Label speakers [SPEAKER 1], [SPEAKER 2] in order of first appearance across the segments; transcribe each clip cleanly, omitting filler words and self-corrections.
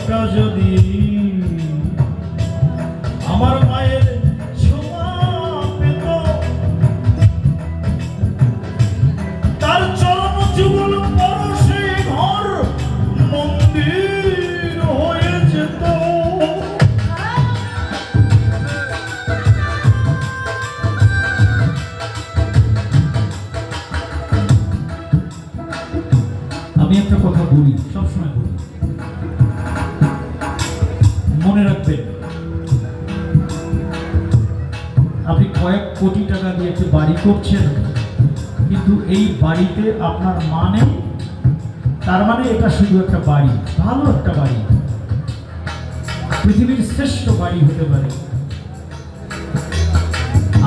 [SPEAKER 1] ঘরটা যদি আমার মায়ের ছোঁয়া পেত, তার চরণ যুগল পরশে ঘর মন্দির হয়ে যেত। আমি একটা কথা বলি, সবসময় বলি, মনে রাখবেন, আপনি কয়েক কোটি টাকা দিয়ে একটি বাড়ি করছেন, কিন্তু এই বাড়িতে আপনার মা নেই, তার মানে এটা শুধু একটা বাড়ি, ভালো একটা বাড়ি, পৃথিবীর শ্রেষ্ঠ বাড়ি হতে পারে।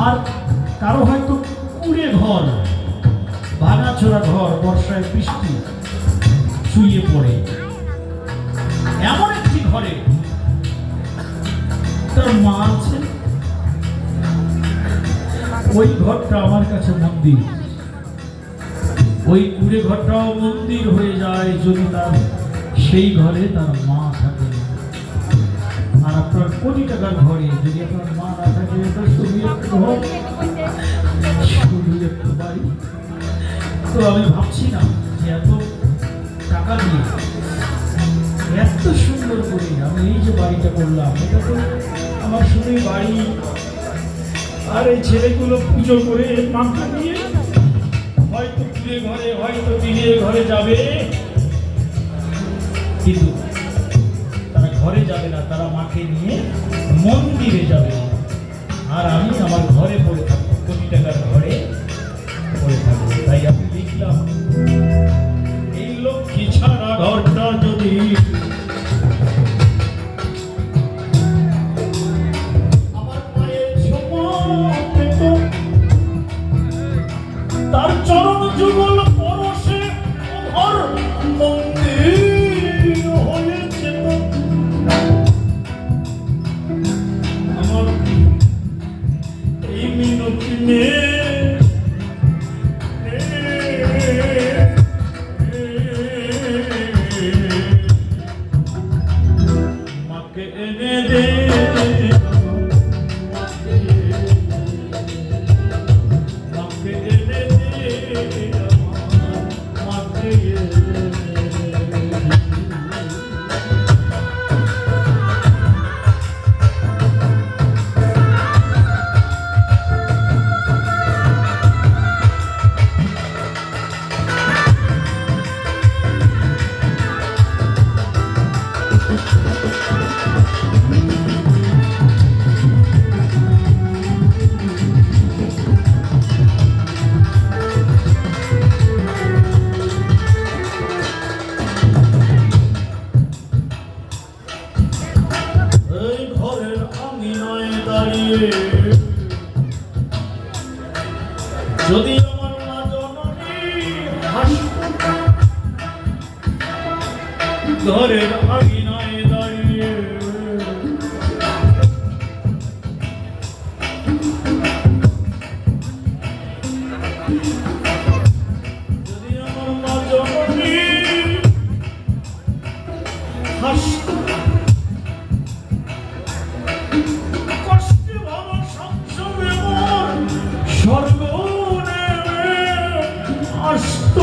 [SPEAKER 1] আর কারো হয়তো কুড়ে ঘর, ভাঙাচোরা ঘর, বর্ষায় বৃষ্টি শুয়ে পড়ে, এমন একটি ঘরে তার মা আছে, ওই ঘরটা আমার কাছে মন্দির। ওই কুড়ে ঘরটাও মন্দির হয়ে যায় যদি তার সেই ঘরে তার মা থাকে। আর আপনার কোটি টাকার ঘরে যদি আপনার মা না থাকে, এটা শুধু একটু ঘর, শুধু একটু বাড়ি। তো আমি ভাবছি না যে এত টাকা দিয়ে এত সুন্দর করে আমি এই যে বাড়িটা করলাম, এটা তো আমার শুধু বাড়ি, আর এই ছেলেগুলো পুজো করে মাথা নিয়ে হয়তো কুড়ে ঘরে, হয়তো বিয়ে ঘরে যাবে, কিন্তু তারা ঘরে যাবে না, তারা মাকে নিয়ে মন্দিরে যাবে। আর আমি আমার ঘরে পড়ে থাকবো, কোটি টাকার ঘরে পড়ে থাকবো। তাই আমি লিখলাম, এই লক্ষ্মী ছাড়া ঘরটা যদি আমার মায়ের ছোঁয়া পেত, তার চরণ যুগল পরশে ঘর মন্দির হয়ে যেত। আমার এই মিনতি মেয়ে মাকে এনে দে, মাকে এনে দে, মাকে যদি আমার মা জননী হাসত ঘরের আঙিনায় দাঁড়িয়ে, যদি আমার মা জননী হাসত, কষ্টে ভালো সংসারে মন স্বর্গ নেমে আসত।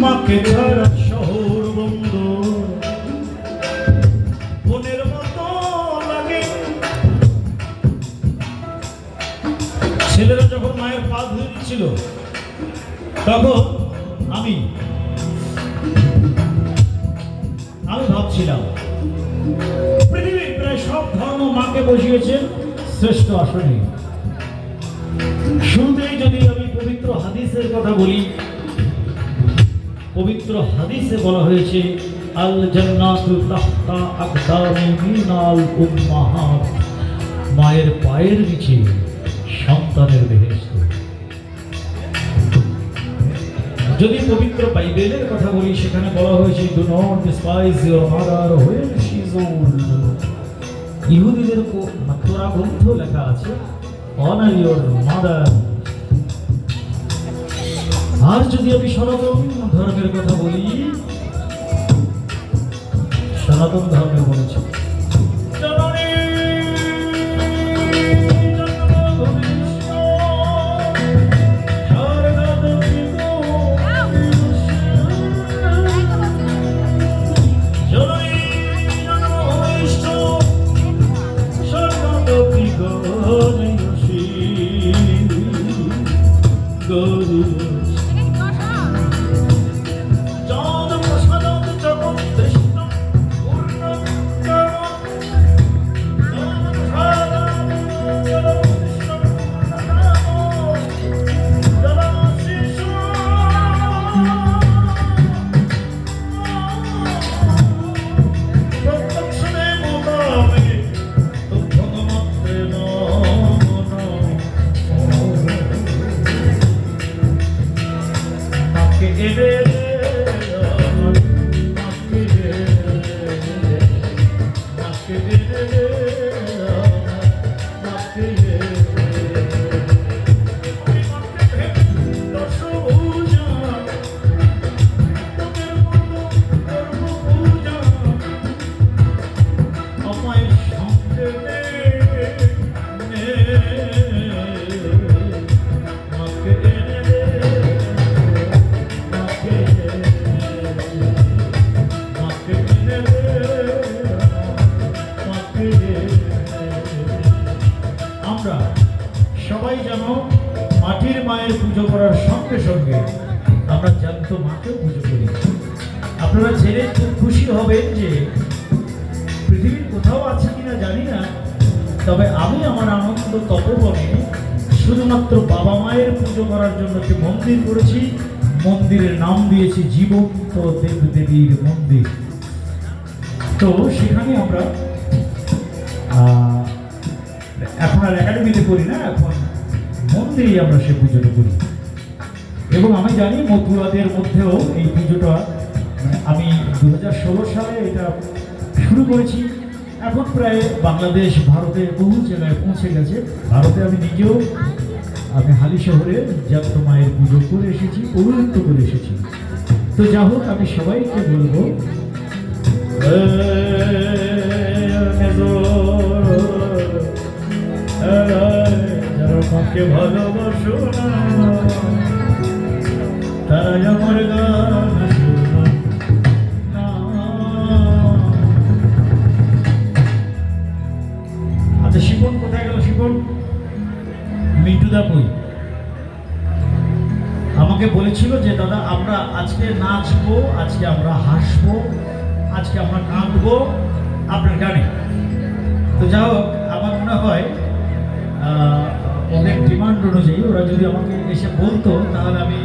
[SPEAKER 1] মাকে ছাড়া শহর বন্ধ, মনের মতো লাগে ভাঙছিল, তখন আমি ভাবছিলাম পৃথিবীর প্রায় সব ধর্ম মাকে বসিয়েছেন শ্রেষ্ঠ আসনে। শুরুতেই যদি আমি পবিত্র হাদিসের কথা বলি, পবিত্র হাদিসে বলা হয়েছে আল জান্নাতু তাহতা আকদামিনাল উম্মাহাত, মায়ের পায়ের নিচে সন্তানের বেহেশত। যদি পবিত্র বাইবেলের কথা বলি, সেখানে বলা হয়েছে do not despise your mother when she is old. ইহুদিদের তোরা গ্রন্থ লেখা আছে অনার ইওর মাদার। আর যদি আমি সনাতন ধর্মের কথা বলি, সনাতন ধর্মে বলেছে সবাই যেন মাটির মায়ের পুজো করার সঙ্গে সঙ্গে আমরা জ্যান্ত মাকেও পুজো করি। আপনারা জেনে খুব খুশি হবেন যে পৃথিবীর কোথাও আছে কিনা জানি না, তবে আমি আমার আনন্দ তপবনে শুধুমাত্র বাবা মায়ের পুজো করার জন্য একটি মন্দির করেছি। মন্দিরের নাম দিয়েছি জীবন্ত দেব দেবীর মন্দির। তো সেখানে আমরা এখন আর একাডেমিতে করি না, এখন মন্দিরেই আমরা সে পুজোটা করি। এবং আমি জানি মতুয়াদের মধ্যেও এই পুজোটা আমি 2016 সালে এটা শুরু করেছি। এখন প্রায় বাংলাদেশ, ভারতে বহু জায়গায় পৌঁছে গেছে। ভারতে আমি নিজেও হালি শহরে জ্যান্ত মায়ের পুজো করে এসেছি, পৌরোহিত্য করে এসেছি। তো যা হোক, আমি সবাইকে বলবো যারা মাকে ভালোবাসো না তারা আমার গান শোনো না। আচ্ছা, শিপন কোথায় গেল? শিপন মিন্টু দা কই? আমাকে বলেছিল যে দাদা আমরা আজকে নাচবো, আজকে আমরা হাসবো, আজকে আমরা কাঁদবো আপনার গানে। তো যা হোক, আমার মনে হয় ওদের ডিমান্ড অনুযায়ী ওরা যদি আমাকে এসে বলতো তাহলে আমি